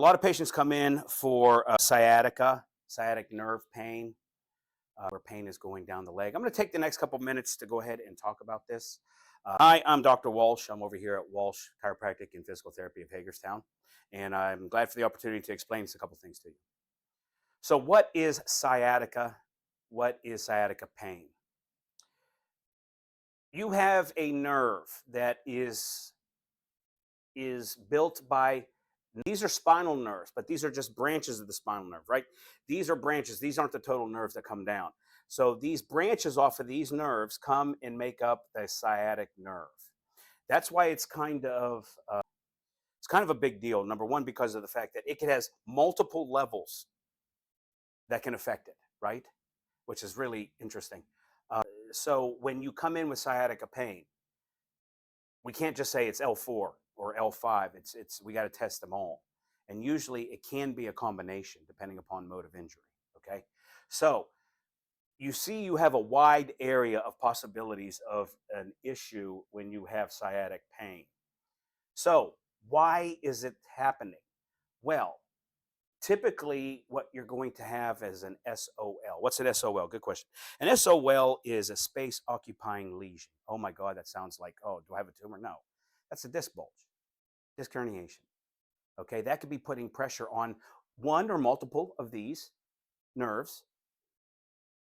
A lot of patients come in for sciatica, sciatic nerve pain, where pain is going down the leg. I'm going to take the next couple minutes to go ahead and talk about this. Hi, I'm Dr. Walsh. I'm over here at Walsh Chiropractic and Physical Therapy of Hagerstown, and I'm glad for the opportunity to explain a couple things to you. So, what is sciatica? What is sciatica pain? You have a nerve that is built by, these are spinal nerves, but these are just branches of the spinal nerve, right? These are branches. These aren't the total nerves that come down. So these branches off of these nerves come and make up the sciatic nerve. That's why it's kind of a big deal. Number one, because of the fact that it has multiple levels that can affect it, right? Which is really interesting. So when you come in with sciatica pain, we can't just say it's L4 or L5. We got to test them all. And usually it can be a combination depending upon mode of injury. Okay. So you see, you have a wide area of possibilities of an issue when you have sciatic pain. So why is it happening? Well, typically what you're going to have is an SOL. What's an SOL? Good question. An SOL is a space occupying lesion. Oh my God, that sounds like, oh, do I have a tumor? No, that's a disc bulge, disc herniation. Okay, that could be putting pressure on one or multiple of these nerves,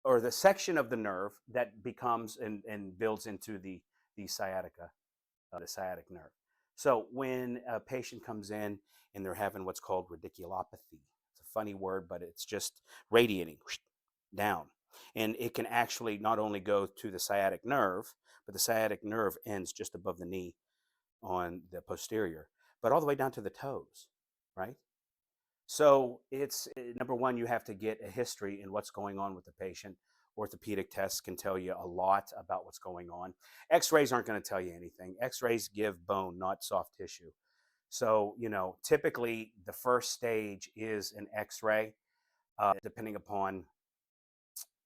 or the section of the nerve that becomes and builds into the sciatica, the sciatic nerve. So when a patient comes in and they're having what's called radiculopathy, it's a funny word, but it's just radiating down. And it can actually not only go to the sciatic nerve, but the sciatic nerve ends just above the knee on the posterior, but all the way down to the toes, right? So it's number one, you have to get a history in what's going on with the patient. Orthopedic tests can tell you a lot about what's going on. X-rays aren't going to tell you anything. X-rays give bone, not soft tissue. So, typically the first stage is an X-ray, depending upon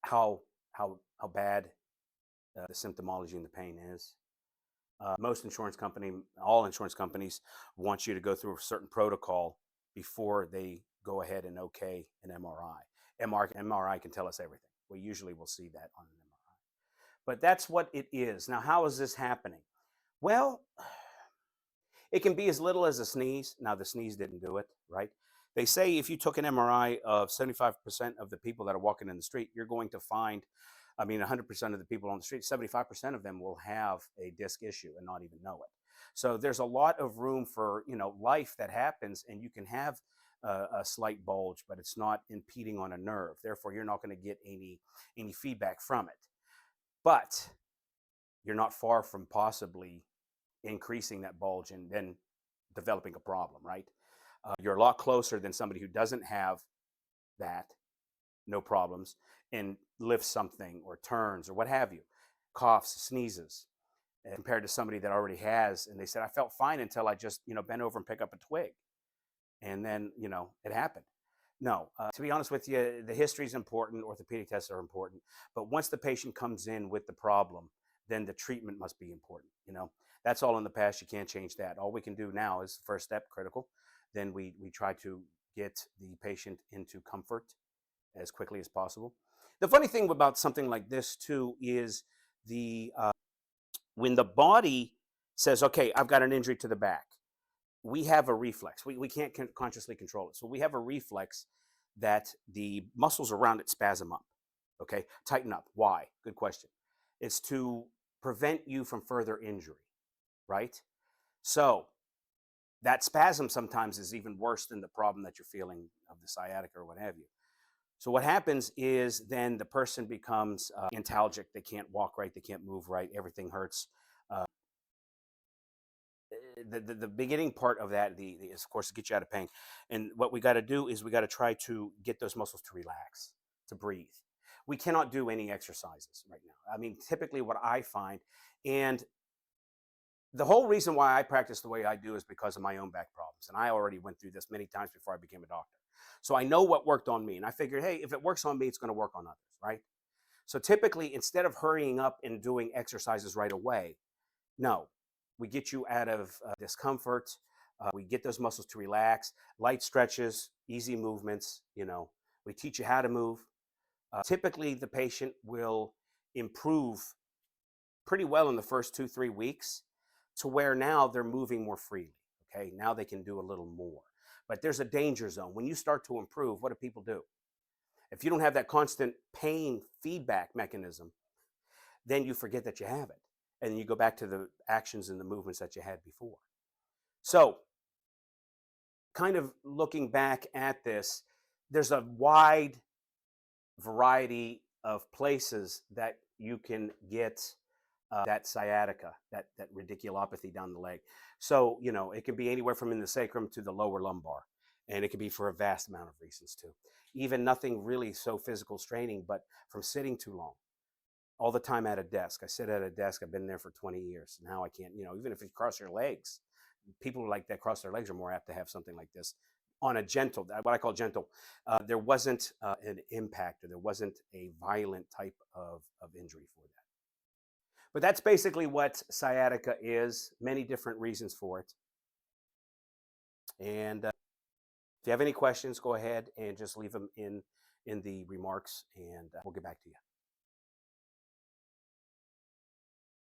how bad the symptomology and the pain is. All insurance companies want you to go through a certain protocol before they go ahead and okay an MRI. MRI can tell us everything. We usually will see that on an MRI. But that's what it is. Now, how is this happening? Well, it can be as little as a sneeze. Now, the sneeze didn't do it, right? They say if you took an MRI of 75% of the people that are walking in the street, you're going to find, 100% of the people on the street, 75% of them will have a disc issue and not even know it. So there's a lot of room for, life that happens, and you can have a slight bulge, but it's not impeding on a nerve. Therefore, you're not going to get any feedback from it. But you're not far from possibly increasing that bulge and then developing a problem, right? You're a lot closer than somebody who doesn't have that, no problems, and lifts something or turns or what have you, coughs, sneezes, compared to somebody that already has, and they said, I felt fine until I just, bent over and pick up a twig. And then, it happened. No, to be honest with you, the history is important. Orthopedic tests are important. But once the patient comes in with the problem, then the treatment must be important. That's all in the past. You can't change that. All we can do now is the first step, critical. Then we try to get the patient into comfort as quickly as possible. The funny thing about something like this too is when the body says, okay, I've got an injury to the back, we have a reflex. We can't consciously control it. So we have a reflex that the muscles around it spasm up, okay? Tighten up. Why? Good question. It's to prevent you from further injury, right? So that spasm sometimes is even worse than the problem that you're feeling of the sciatica or what have you. So what happens is then the person becomes antalgic. They can't walk right. They can't move right. Everything hurts. The beginning part of that is, of course, to get you out of pain. And what we got to do is we got to try to get those muscles to relax, to breathe. We cannot do any exercises right now. Typically what I find, and the whole reason why I practice the way I do is because of my own back problems. And I already went through this many times before I became a doctor. So I know what worked on me. And I figured, hey, if it works on me, it's going to work on others, right? So typically, instead of hurrying up and doing exercises right away, no, we get you out of discomfort. We get those muscles to relax, light stretches, easy movements. We teach you how to move. Typically, the patient will improve pretty well in the first 2, 3 weeks to where now they're moving more freely. Okay, now they can do a little more. But there's a danger zone. When you start to improve, what do people do? If you don't have that constant pain feedback mechanism, then you forget that you have it. And then you go back to the actions and the movements that you had before. So, kind of looking back at this, there's a wide variety of places that you can get that sciatica, that radiculopathy down the leg. So, it can be anywhere from in the sacrum to the lower lumbar. And it can be for a vast amount of reasons too. Even nothing really so physical straining, but from sitting too long, all the time at a desk. I sit at a desk. I've been there for 20 years. Now I can't, even if you cross your legs, people like that cross their legs are more apt to have something like this on a gentle, what I call gentle. There wasn't an impact, or there wasn't a violent type of injury for that. But that's basically what sciatica is, many different reasons for it. And if you have any questions, go ahead and just leave them in the remarks, and we'll get back to you.